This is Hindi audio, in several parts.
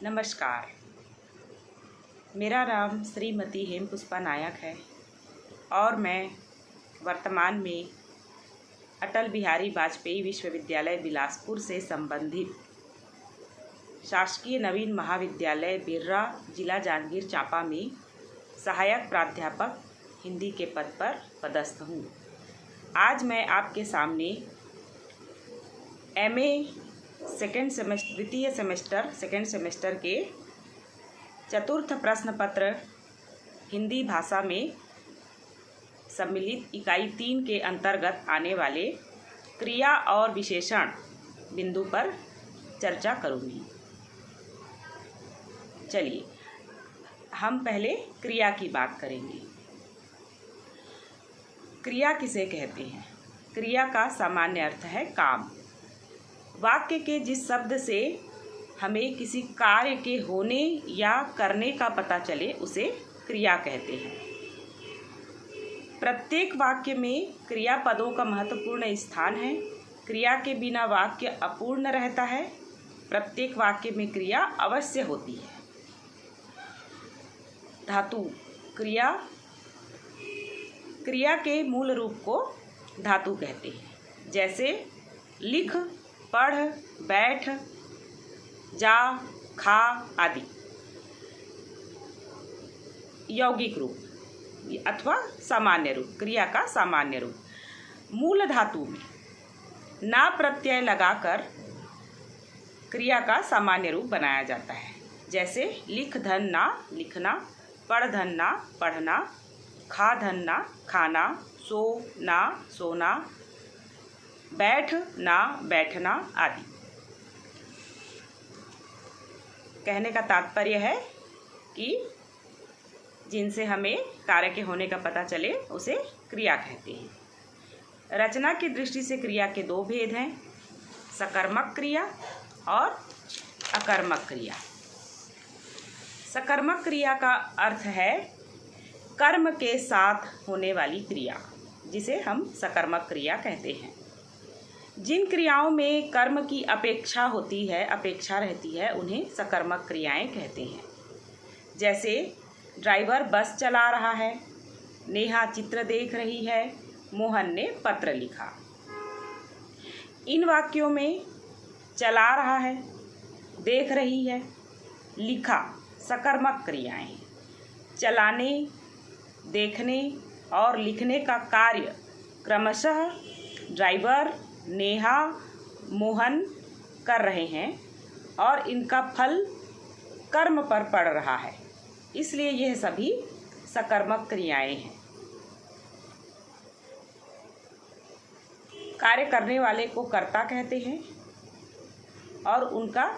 नमस्कार। मेरा नाम श्रीमती हेमपुष्पा नायक है और मैं वर्तमान में अटल बिहारी वाजपेयी विश्वविद्यालय बिलासपुर से संबंधित शासकीय नवीन महाविद्यालय बिर्रा, जिला जांजगीर चांपा में सहायक प्राध्यापक हिंदी के पद पर पदस्थ हूँ। आज मैं आपके सामने MA द्वितीय सेकेंड सेमेस्टर के चतुर्थ प्रश्न पत्र हिंदी भाषा में सम्मिलित इकाई 3 के अंतर्गत आने वाले क्रिया और विशेषण बिंदु पर चर्चा करूँगी। चलिए हम पहले क्रिया की बात करेंगे। क्रिया किसे कहते हैं? क्रिया का सामान्य अर्थ है काम। वाक्य के जिस शब्द से हमें किसी कार्य के होने या करने का पता चले उसे क्रिया कहते हैं। प्रत्येक वाक्य में क्रियापदों का महत्वपूर्ण स्थान है। क्रिया के बिना वाक्य अपूर्ण रहता है। प्रत्येक वाक्य में क्रिया अवश्य होती है। धातु क्रिया के मूल रूप को धातु कहते हैं, जैसे लिख, पढ़, बैठ, जा, खा आदि। यौगिक रूप अथवा सामान्य रूप, क्रिया का सामान्य रूप। मूल धातु में ना प्रत्यय लगाकर क्रिया का सामान्य रूप बनाया जाता है, जैसे लिख धन ना लिखना, पढ़ धन ना पढ़ना, खा धन ना खाना, सो ना सोना, बैठ ना बैठना आदि। कहने का तात्पर्य है कि जिनसे हमें कार्य के होने का पता चले उसे क्रिया कहते हैं। रचना की दृष्टि से क्रिया के 2 भेद हैं, सकर्मक क्रिया और अकर्मक क्रिया। सकर्मक क्रिया का अर्थ है कर्म के साथ होने वाली क्रिया, जिसे हम सकर्मक क्रिया कहते हैं। जिन क्रियाओं में कर्म की अपेक्षा रहती है उन्हें सकर्मक क्रियाएं कहते हैं। जैसे ड्राइवर बस चला रहा है, नेहा चित्र देख रही है, मोहन ने पत्र लिखा। इन वाक्यों में चला रहा है, देख रही है, लिखा सकर्मक क्रियाएं। चलाने, देखने और लिखने का कार्य क्रमशः ड्राइवर, नेहा, मोहन कर रहे हैं और इनका फल कर्म पर पड़ रहा है, इसलिए यह सभी सकर्मक क्रियाएं हैं। कार्य करने वाले को कर्ता कहते हैं और उनका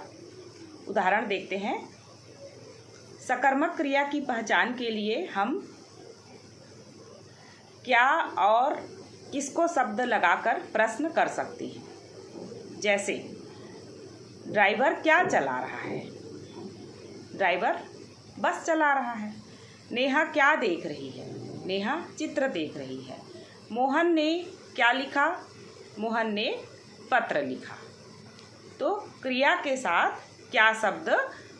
उदाहरण देखते हैं। सकर्मक क्रिया की पहचान के लिए हम क्या और किसको शब्द लगाकर प्रश्न कर सकते हैं। जैसे ड्राइवर क्या चला रहा है? ड्राइवर बस चला रहा है। नेहा क्या देख रही है? नेहा चित्र देख रही है। मोहन ने क्या लिखा? मोहन ने पत्र लिखा। तो क्रिया के साथ क्या शब्द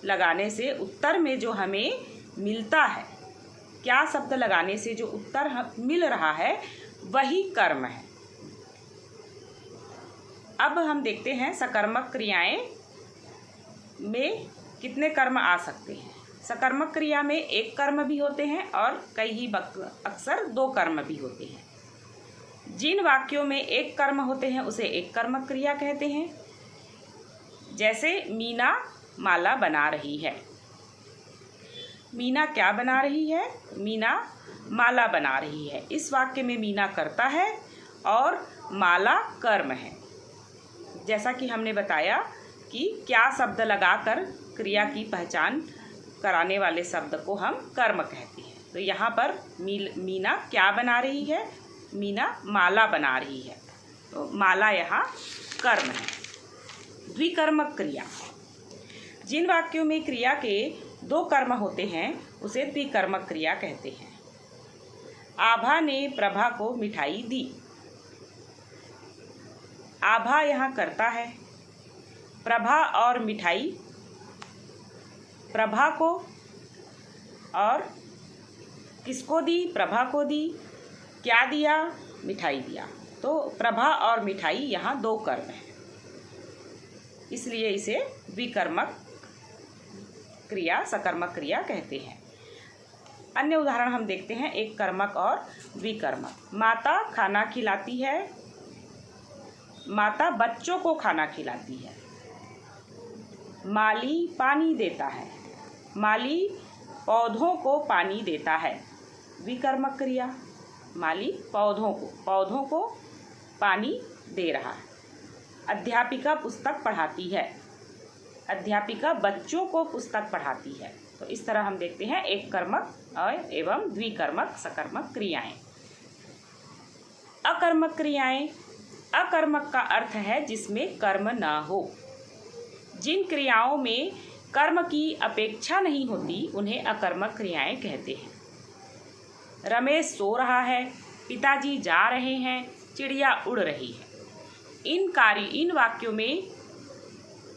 लगाने से उत्तर में जो हमें मिलता है, क्या शब्द लगाने से जो उत्तर मिल रहा है वही कर्म है। अब हम देखते हैं सकर्मक क्रियाएं में कितने कर्म आ सकते हैं। सकर्मक क्रिया में एक कर्म भी होते हैं और अक्सर 2 कर्म भी होते हैं। जिन वाक्यों में एक कर्म होते हैं उसे एक कर्मक क्रिया कहते हैं। जैसे मीना माला बना रही है। मीना क्या बना रही है? मीना माला बना रही है। इस वाक्य में मीना कर्ता है और माला कर्म है। जैसा कि हमने बताया कि क्या शब्द लगाकर क्रिया की पहचान कराने वाले शब्द को हम कर्म कहते हैं। तो यहाँ पर मीना क्या बना रही है? मीना माला बना रही है, तो माला यहाँ कर्म है। द्विकर्मक क्रिया, जिन वाक्यों में क्रिया के 2 कर्म होते हैं उसे द्विकर्मक क्रिया कहते हैं। आभा ने प्रभा को मिठाई दी। आभा यहाँ करता है, प्रभा और मिठाई प्रभा को, और किसको दी? प्रभा को दी। क्या दिया? मिठाई दिया। तो प्रभा और मिठाई यहाँ दो कर्म हैं, इसलिए इसे द्विकर्मक क्रिया, सकर्मक क्रिया कहते हैं। अन्य उदाहरण हम देखते हैं, एक कर्मक और द्विकर्मक। माता खाना खिलाती है, माता बच्चों को खाना खिलाती है। माली पानी देता है, माली पौधों को पानी देता है। द्विकर्मक क्रिया, माली पौधों को पानी दे रहा है। अध्यापिका पुस्तक पढ़ाती है, अध्यापिका बच्चों को पुस्तक पढ़ाती है। तो इस तरह हम देखते हैं एक कर्मक और एवं द्विकर्मक, सकर्मक क्रियाएं। अकर्मक क्रियाएं। अकर्मक का अर्थ है जिसमें कर्म ना हो। जिन क्रियाओं में कर्म की अपेक्षा नहीं होती उन्हें अकर्मक क्रियाएं कहते हैं। रमेश सो रहा है, पिताजी जा रहे हैं, चिड़िया उड़ रही है। इन वाक्यों में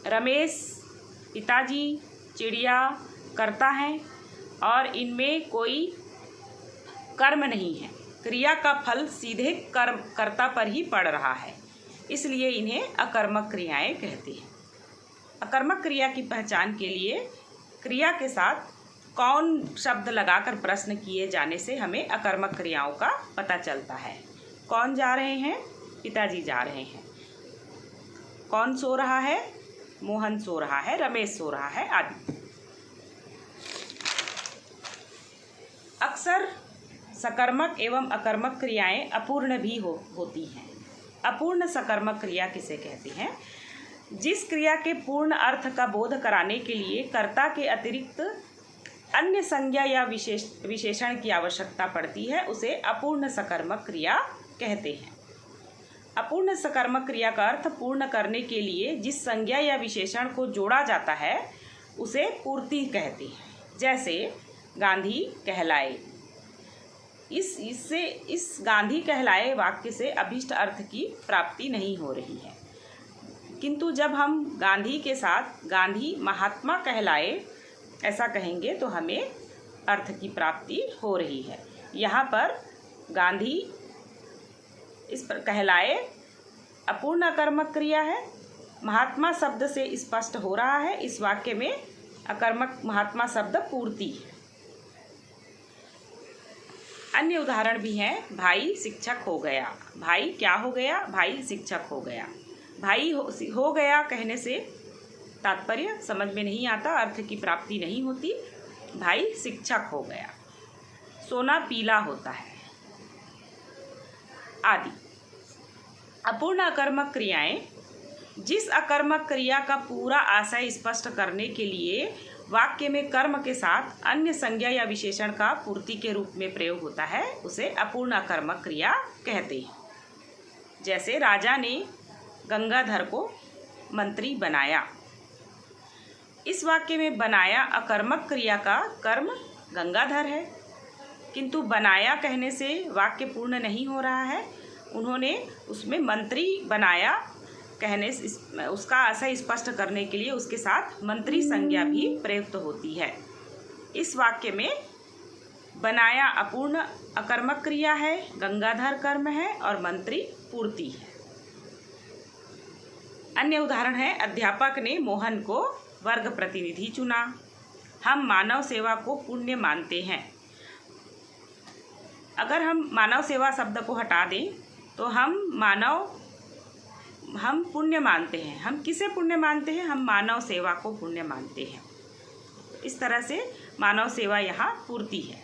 रमेश, पिताजी, चिड़िया करता है और इनमें कोई कर्म नहीं है। क्रिया का फल सीधे कर्म कर्ता पर ही पड़ रहा है, इसलिए इन्हें अकर्मक क्रियाएं कहते हैं। अकर्मक क्रिया की पहचान के लिए क्रिया के साथ कौन शब्द लगाकर प्रश्न किए जाने से हमें अकर्मक क्रियाओं का पता चलता है। कौन जा रहे हैं? पिताजी जा रहे हैं। कौन सो रहा है? मोहन सो रहा है, रमेश सो रहा है आदि। अक्सर सकर्मक एवं अकर्मक क्रियाएं अपूर्ण भी होती हैं। अपूर्ण सकर्मक क्रिया किसे कहते हैं? जिस क्रिया के पूर्ण अर्थ का बोध कराने के लिए कर्ता के अतिरिक्त अन्य संज्ञा या विशेषण की आवश्यकता पड़ती है, उसे अपूर्ण सकर्मक क्रिया कहते हैं। अपूर्ण सकर्मक क्रिया का अर्थ पूर्ण करने के लिए जिस संज्ञा या विशेषण को जोड़ा जाता है उसे पूर्ति कहते हैं। जैसे गांधी कहलाए। इस गांधी कहलाए वाक्य से अभीष्ट अर्थ की प्राप्ति नहीं हो रही है, किंतु जब हम गांधी के साथ गांधी महात्मा कहलाए ऐसा कहेंगे तो हमें अर्थ की प्राप्ति हो रही है। यहाँ पर गांधी इस पर कहलाए अपूर्ण अकर्मक क्रिया है। महात्मा शब्द से स्पष्ट हो रहा है इस वाक्य में अकर्मक महात्मा शब्द पूर्ति है। अन्य उदाहरण भी हैं। भाई शिक्षक हो गया। भाई क्या हो गया? भाई शिक्षक हो गया। भाई हो गया कहने से तात्पर्य समझ में नहीं आता, अर्थ की प्राप्ति नहीं होती। भाई शिक्षक हो गया। सोना पीला होता है आदि। अपूर्ण अकर्मक क्रियाएं जिस अकर्मक क्रिया का पूरा आशय स्पष्ट करने के लिए वाक्य में कर्म के साथ अन्य संज्ञा या विशेषण का पूर्ति के रूप में प्रयोग होता है उसे अपूर्ण अकर्मक क्रिया कहते हैं। जैसे राजा ने गंगाधर को मंत्री बनाया। इस वाक्य में बनाया अकर्मक क्रिया का कर्म गंगाधर है, किंतु बनाया कहने से वाक्य पूर्ण नहीं हो रहा है। उन्होंने उसमें मंत्री बनाया कहने से उसका आशय स्पष्ट करने के लिए उसके साथ मंत्री संज्ञा भी प्रयुक्त होती है। इस वाक्य में बनाया अपूर्ण अकर्मक क्रिया है, गंगाधर कर्म है और मंत्री पूर्ति है। अन्य उदाहरण है, अध्यापक ने मोहन को वर्ग प्रतिनिधि चुना। हम मानव सेवा को पुण्य मानते हैं। अगर हम मानव सेवा शब्द को हटा दें तो हम पुण्य मानते हैं। हम किसे पुण्य मानते हैं? हम मानव सेवा को पुण्य मानते हैं। इस तरह से मानव सेवा यहाँ पूर्ति है।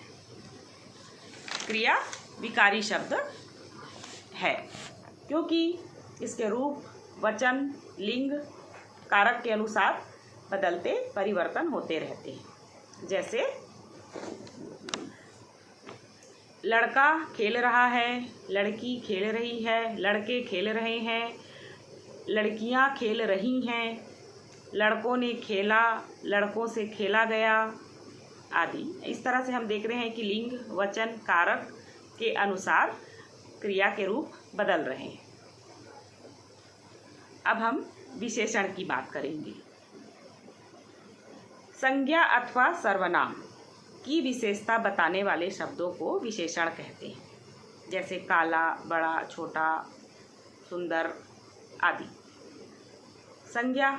क्रिया विकारी शब्द है क्योंकि इसके रूप, वचन, लिंग, कारक के अनुसार बदलते परिवर्तन होते रहते हैं। जैसे लड़का खेल रहा है, लड़की खेल रही है, लड़के खेल रहे हैं, लड़कियां खेल रही हैं, लड़कों ने खेला, लड़कों से खेला गया आदि। इस तरह से हम देख रहे हैं कि लिंग, वचन, कारक के अनुसार क्रिया के रूप बदल रहे हैं। अब हम विशेषण की बात करेंगे। संज्ञा अथवा सर्वनाम की विशेषता बताने वाले शब्दों को विशेषण कहते हैं, जैसे काला, बड़ा, छोटा, सुंदर आदि। संज्ञा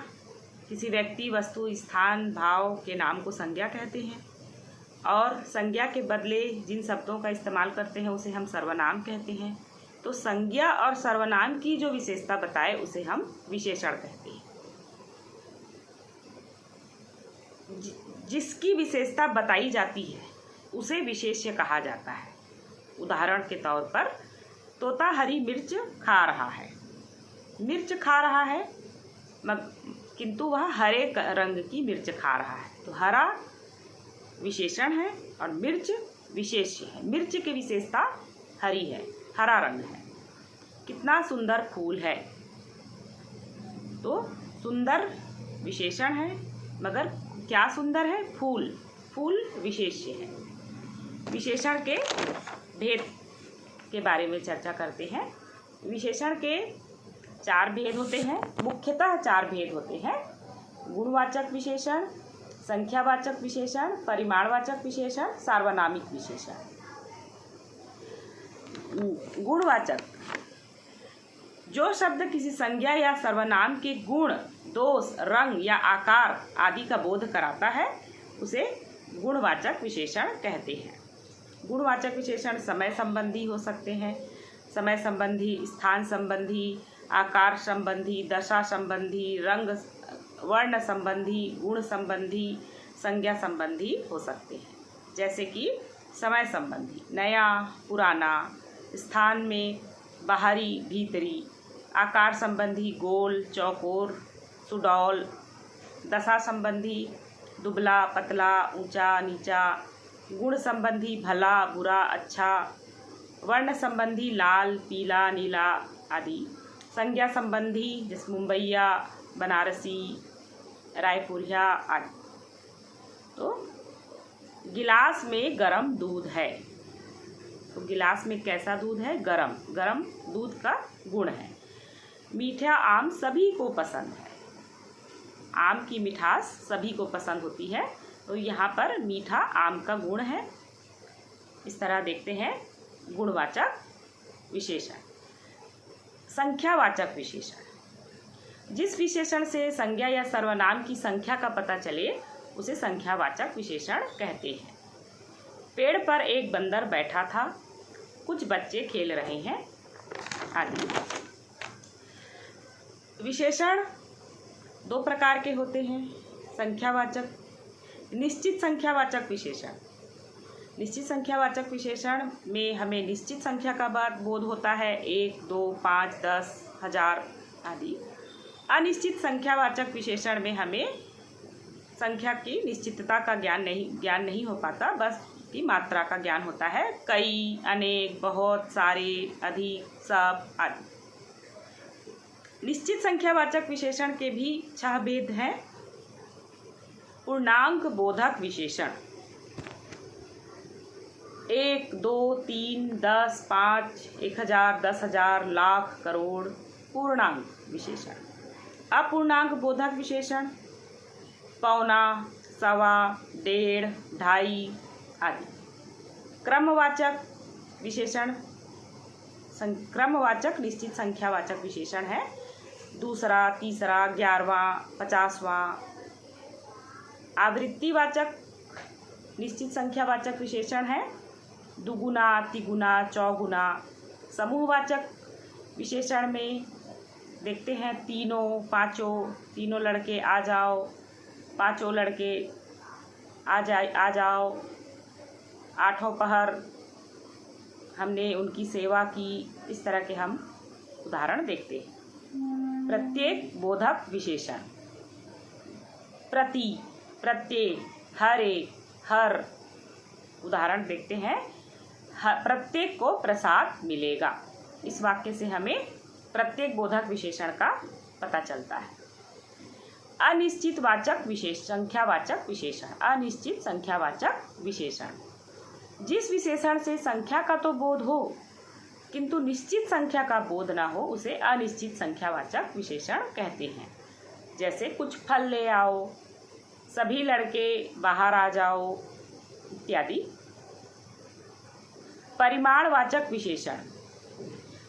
किसी व्यक्ति, वस्तु, स्थान, भाव के नाम को संज्ञा कहते हैं, और संज्ञा के बदले जिन शब्दों का इस्तेमाल करते हैं उसे हम सर्वनाम कहते हैं। तो संज्ञा और सर्वनाम की जो विशेषता बताए उसे हम विशेषण कहते हैं। जिसकी विशेषता बताई जाती है उसे विशेष्य कहा जाता है। उदाहरण के तौर पर, तोता हरी मिर्च खा रहा है। मिर्च खा रहा है किंतु वह हरे रंग की मिर्च खा रहा है, तो हरा विशेषण है और मिर्च विशेष्य है। मिर्च की विशेषता हरी है, हरा रंग है। कितना सुंदर फूल है, तो सुंदर विशेषण है, मगर क्या सुंदर है? फूल। फूल विशेष्य है। विशेषण के भेद के बारे में चर्चा करते हैं। विशेषण के 4 भेद होते हैं, मुख्यतः 4 भेद होते हैं। गुणवाचक विशेषण, संख्यावाचक विशेषण, परिमाणवाचक विशेषण, सार्वनामिक विशेषण। गुणवाचक, जो शब्द किसी संज्ञा या सर्वनाम के गुण, दोष, रंग या आकार आदि का बोध कराता है उसे गुणवाचक विशेषण कहते हैं। गुणवाचक विशेषण समय संबंधी हो सकते हैं, समय संबंधी, स्थान संबंधी, आकार संबंधी, दशा संबंधी, रंग, वर्ण संबंधी, गुण संबंधी, संज्ञा संबंधी हो सकते हैं। जैसे कि समय संबंधी, नया, पुराना, स्थान में बाहरी, भीतरी, आकार संबंधी, गोल, चौकोर, सुडौल, दशा संबंधी, दुबला, पतला, ऊंचा, नीचा, गुण संबंधी, भला, बुरा, अच्छा, वर्ण संबंधी, लाल, पीला, नीला आदि, संज्ञा संबंधी जैसे मुंबईया, बनारसी, रायपुरिया आदि। तो गिलास में गरम दूध है, तो गिलास में कैसा दूध है? गरम। गरम दूध का गुण है। मीठा आम सभी को पसंद है, आम की मिठास सभी को पसंद होती है, तो यहाँ पर मीठा आम का गुण है। इस तरह देखते हैं गुणवाचक विशेषण। संख्यावाचक विशेषण, जिस विशेषण से संज्ञा या सर्वनाम की संख्या का पता चले उसे संख्यावाचक विशेषण कहते हैं। पेड़ पर एक बंदर बैठा था, कुछ बच्चे खेल रहे हैं आदि। विशेषण 2 प्रकार के होते हैं, संख्यावाचक, निश्चित संख्यावाचक विशेषण। निश्चित संख्यावाचक विशेषण में हमें निश्चित संख्या का बोध होता है, 1, 2, 5, 10, 1000 आदि। अनिश्चित संख्यावाचक विशेषण में हमें संख्या की निश्चितता का ज्ञान नहीं हो पाता, बस की मात्रा का ज्ञान होता है, कई, अनेक, बहुत, सारे, अधिक, सब आदि। निश्चित संख्यावाचक विशेषण के भी 6 भेद हैं। पूर्णांक बोधक विशेषण, 1, 2, 3, 10, 5, 1000, 10,000, लाख, करोड़ पूर्णांक विशेषण। अपूर्णांक बोधक विशेषण, पौना, सवा, 1.5, 2.5 आदि। क्रमवाचक विशेषण, क्रमवाचक निश्चित संख्यावाचक विशेषण है, 2रा, 3रा, 11वां, 50वां। आवृत्तिवाचक निश्चित संख्यावाचक विशेषण है, 2गुना, 3गुना, 4गुना। समूहवाचक विशेषण में देखते हैं तीनों, पाँचों, तीनों लड़के आ जाओ, पाँचों लड़के आ जाओ, 8वां पहर हमने उनकी सेवा की। इस तरह के हम उदाहरण देखते हैं। प्रत्येक बोधक विशेषण, प्रति, प्रत्येक, हर एक, हर। उदाहरण देखते हैं, प्रत्येक को प्रसाद मिलेगा। इस वाक्य से हमें प्रत्येक बोधक विशेषण का पता चलता है। अनिश्चित वाचक संख्यावाचक विशेषण, अनिश्चित संख्यावाचक विशेषण, जिस विशेषण से संख्या का तो बोध हो किंतु निश्चित संख्या का बोध ना हो उसे अनिश्चित संख्यावाचक विशेषण कहते हैं। जैसे कुछ फल ले आओ, सभी लड़के बाहर आ जाओ इत्यादि। परिमाणवाचक विशेषण,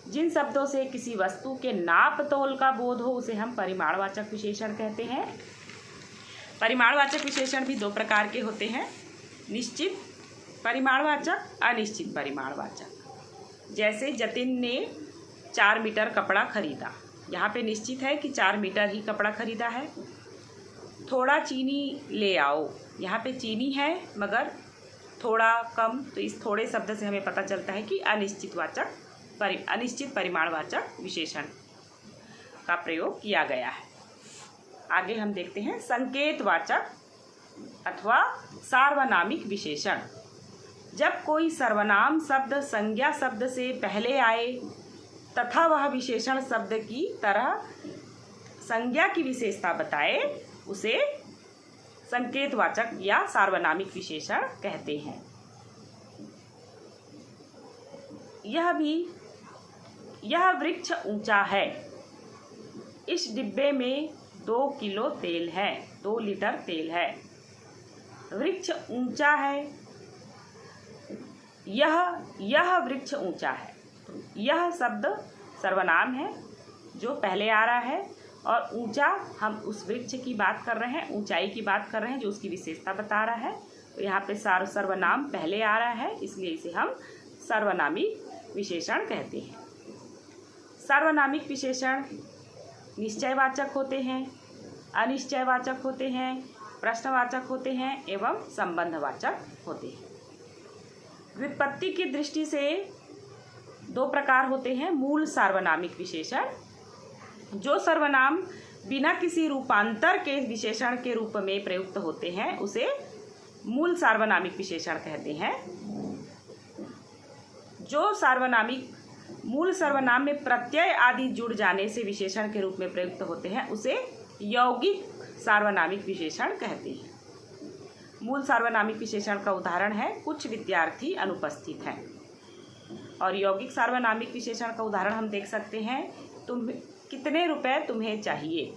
जिन शब्दों से किसी वस्तु के नाप तोल का बोध हो उसे हम परिमाणवाचक विशेषण कहते हैं। परिमाणवाचक विशेषण भी दो प्रकार के होते हैं, निश्चित परिमाणवाचक, अनिश्चित परिमाणवाचक। जैसे जतिन ने 4 मीटर कपड़ा खरीदा, यहाँ पे निश्चित है कि 4 मीटर ही कपड़ा खरीदा है। थोड़ा चीनी ले आओ, यहाँ पे चीनी है मगर थोड़ा कम, तो इस थोड़े शब्द से हमें पता चलता है कि अनिश्चित परिमाणवाचक विशेषण का प्रयोग किया गया है। आगे हम देखते हैं संकेतवाचक अथवा सार्वनामिक विशेषण। जब कोई सर्वनाम शब्द संज्ञा शब्द से पहले आए तथा वह विशेषण शब्द की तरह संज्ञा की विशेषता बताए उसे संकेतवाचक या सार्वनामिक विशेषण कहते हैं। यह वृक्ष ऊंचा है। इस डिब्बे में 2 किलो तेल है, 2 लीटर तेल है। वृक्ष ऊंचा है, यह वृक्ष ऊंचा है। यह शब्द सर्वनाम है जो पहले आ रहा है, और ऊंचा हम उस वृक्ष की बात कर रहे हैं, ऊंचाई की बात कर रहे हैं जो उसकी विशेषता बता रहा है। तो यहाँ पे सर्वनाम पहले आ रहा है, इसलिए इसे हम सर्वनामिक विशेषण कहते हैं। सार्वनामिक विशेषण निश्चयवाचक होते हैं, अनिश्चयवाचक होते हैं, प्रश्नवाचक होते हैं एवं संबंधवाचक होते हैं। व्युत्पत्ति की दृष्टि से 2 प्रकार होते हैं। मूल सार्वनामिक विशेषण, जो सर्वनाम बिना किसी रूपांतर के विशेषण के रूप में प्रयुक्त होते हैं उसे मूल सार्वनामिक विशेषण कहते हैं। जो सार्वनामिक मूल सर्वनाम में प्रत्यय आदि जुड़ जाने से विशेषण के रूप में प्रयुक्त होते हैं उसे यौगिक सार्वनामिक विशेषण कहते हैं। मूल सार्वनामिक विशेषण का उदाहरण है कुछ विद्यार्थी अनुपस्थित हैं, और यौगिक सार्वनामिक विशेषण का उदाहरण हम देख सकते हैं, तुम कितने रुपए तुम्हें चाहिए,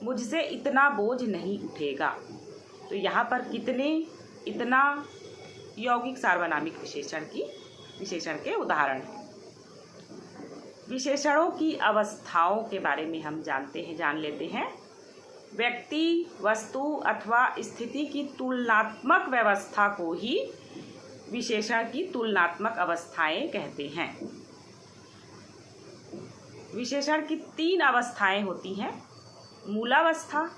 मुझसे इतना बोझ नहीं उठेगा। तो यहाँ पर कितने, इतना यौगिक सार्वनामिक विशेषण के उदाहरण हैं। विशेषणों की अवस्थाओं के बारे में हम जान लेते हैं। व्यक्ति, वस्तु अथवा स्थिति की तुलनात्मक व्यवस्था को ही विशेषण की तुलनात्मक अवस्थाएं कहते हैं। विशेषण की 3 अवस्थाएं होती हैं, मूलावस्था,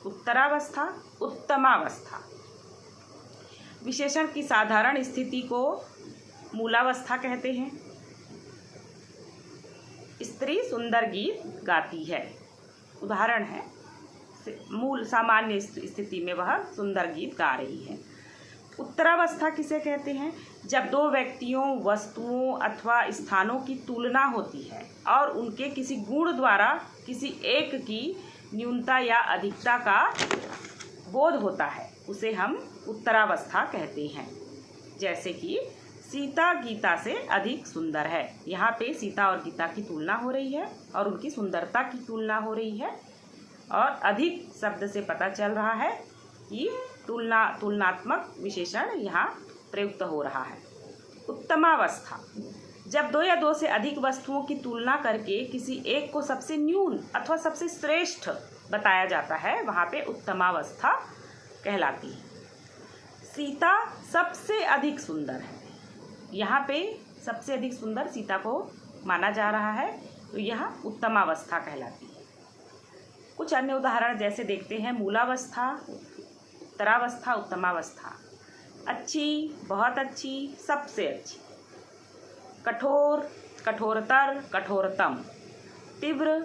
उत्तरावस्था, उत्तमावस्था। विशेषण की साधारण स्थिति को मूलावस्था कहते हैं। स्त्री सुंदर गीत गाती है, उदाहरण है, मूल सामान्य स्थिति में वह सुंदर गीत गा रही है। उत्तरावस्था किसे कहते हैं? जब 2 व्यक्तियों, वस्तुओं अथवा स्थानों की तुलना होती है और उनके किसी गुण द्वारा किसी एक की न्यूनता या अधिकता का बोध होता है, उसे हम उत्तरावस्था कहते हैं। जैसे कि सीता गीता से अधिक सुंदर है, यहाँ पे सीता और गीता की तुलना हो रही है और उनकी सुंदरता की तुलना हो रही है, और अधिक शब्द से पता चल रहा है कि तुलनात्मक विशेषण यहाँ प्रयुक्त हो रहा है। उत्तमावस्था, जब 2 या 2 से अधिक वस्तुओं की तुलना करके किसी एक को सबसे न्यून अथवा सबसे श्रेष्ठ बताया जाता है, वहाँ पे उत्तमावस्था कहलाती है। सीता सबसे अधिक सुंदर है, यहाँ पे सबसे अधिक सुंदर सीता को माना जा रहा है, तो यह उत्तमावस्था कहलाती है। कुछ अन्य उदाहरण जैसे देखते हैं, मूलावस्था, उत्तरावस्था, उत्तमावस्था। अच्छी, बहुत अच्छी, सबसे अच्छी। कठोर, कठोरतर, कठोरतम। तीव्र,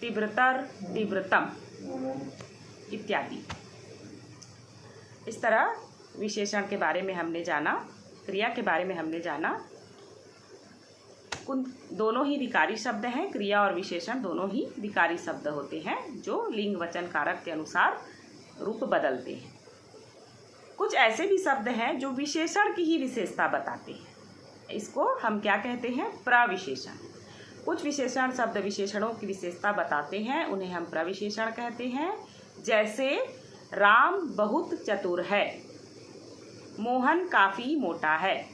तीव्रतर, तीव्रतम इत्यादि। इस तरह विशेषण के बारे में हमने जाना, क्रिया के बारे में हमने जाना। दोनों ही विकारी शब्द हैं, क्रिया और विशेषण दोनों ही विकारी शब्द होते हैं जो लिंग वचन कारक के अनुसार रूप बदलते हैं। कुछ ऐसे भी शब्द हैं जो विशेषण की ही विशेषता बताते हैं, इसको हम क्या कहते हैं? प्रविशेषण। कुछ विशेषण शब्द विशेषणों की विशेषता बताते हैं, उन्हें हम प्रविशेषण कहते हैं। जैसे राम बहुत चतुर है, मोहन काफ़ी मोटा है।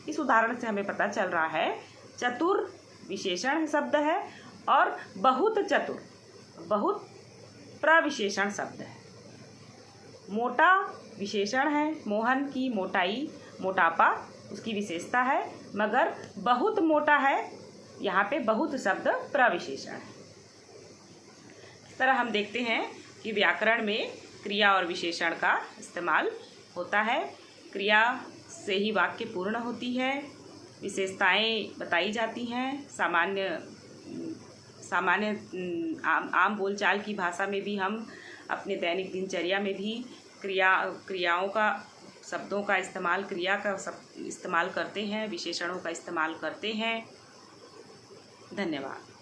इस उदाहरण से हमें पता चल रहा है चतुर विशेषण शब्द है और बहुत चतुर बहुत प्रविशेषण शब्द है। मोटा विशेषण है, मोहन की मोटाई मोटापा उसकी विशेषता है, मगर बहुत मोटा है यहाँ पे बहुत शब्द प्रविशेषण है। इस तरह हम देखते हैं कि व्याकरण में क्रिया और विशेषण का इस्तेमाल होता है। क्रिया से ही वाक्य पूर्ण होती है, विशेषताएं बताई जाती हैं। सामान्य आम बोलचाल की भाषा में भी हम अपने दैनिक दिनचर्या में भी क्रियाओं का शब्दों का इस्तेमाल, क्रिया का इस्तेमाल करते हैं, विशेषणों का इस्तेमाल करते हैं। धन्यवाद।